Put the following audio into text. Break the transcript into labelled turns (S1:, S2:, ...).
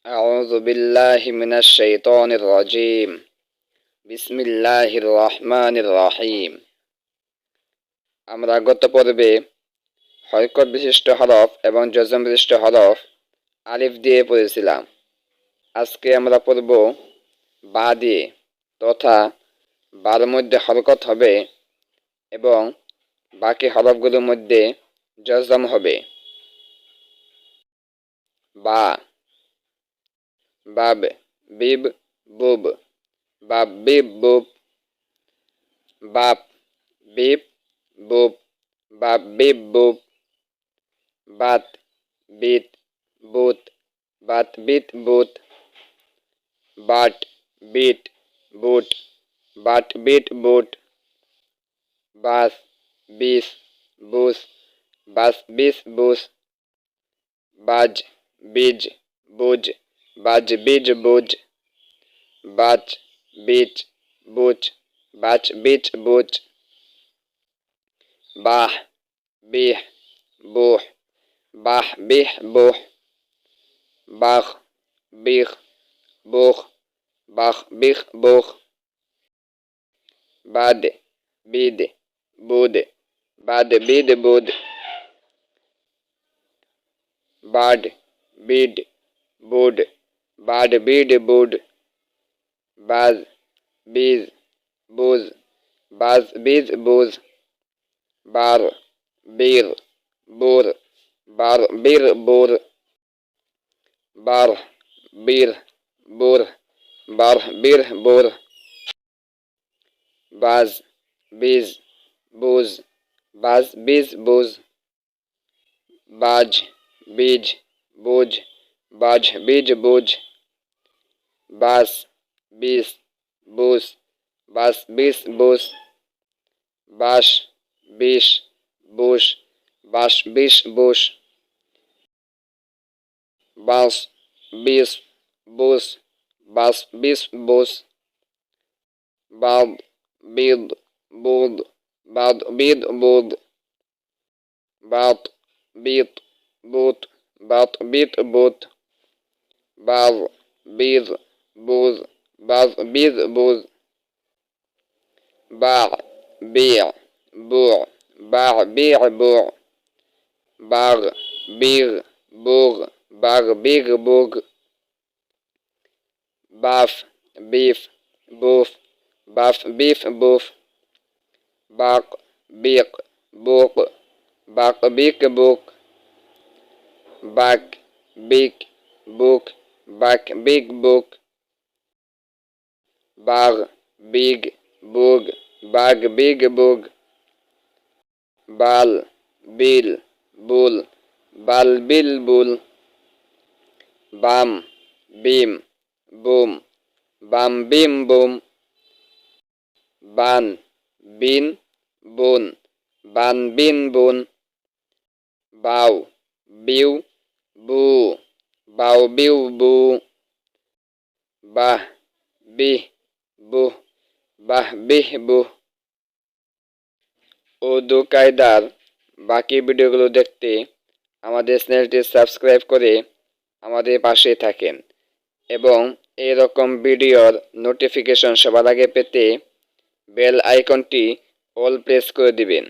S1: أعوذ بالله من الشيطان الرجيم بسم الله الرحمن الرحيم আমরা গত পর্বে হরকত বিশিষ্ট হরফ এবং জজম বিশিষ্ট হরফ আলিফ দিয়ে পড়েছিলাম। আজকে আমরা পড়ব বা দিয়ে, তথা বার মধ্যে হরকত হবে এবং বাকি হরফগুলোর মধ্যে জজম হবে। বা বাব বিব বুব বাব বিব বুব বাপ বিপ বুপ বাপ বিপ বুপ বাত বিত বুত বাত বিত বুত বাট বিট বুট বাট বিট বুট বাস বিস বুস বাস বিস বুস বাজ বিজ বুজ বাজ বিজ বুজ বাচ বিচ বুচ বাচ বিচ বুচ বাহ বিহ বুহ বাহ বিহ বুহ বাখ বিখ বুখ বাখ বিখ বুখ বাদ বিদ বুদ বাদ বিদ বুদ বাড বিড বুড বাড বিড বুড বাজ বিজ বুজ বাজ বিজ বুজ বার বীর বুর বার বীর বুর বার বীর বুর বার বীর বুর বাজ বিজ বুজ বাজ বিজ বুজ বাজ বীজ বুজ বাজ বীজ বুজ বাস বিস বুস বাস বিস বুস বাস বিশ বুশ বাস বিশ বুশ বাস বিশ বুস বাস বিশ বুস বাদ বিদ বুদ বাদ বিদ বুদ বাত বিত বুত বাত বিত বুত বাজ বিজ বুজ বাজ বিজ বুজ বা বিয়া বুع باع بيع بوع باغ بيغ بوغ باغ بيغ بوغ باف بيف بوف باف بيف بوف باق بيق بوق باق بيك بوك باك بيك بوك باك بيك بوك باغ بيغ بوغ باغ بيغ بوغ বাল বিল বুল বাল বিল বুল বাম বিম বুম বাম বিম বুম বান বিন বুন বান বিন বুন বাউ বিউ বু বাউ বিউ বু বাহ বিহ বুহ বাহ বিহ বুহ উর্দু কায়দার বাকি ভিডিওগুলো দেখতে আমাদের চ্যানেলটি সাবস্ক্রাইব করে আমাদের পাশে থাকেন এবং এরকম ভিডিওর নোটিফিকেশন সবার আগে পেতে বেল আইকনটি অল প্রেস করে দিবেন।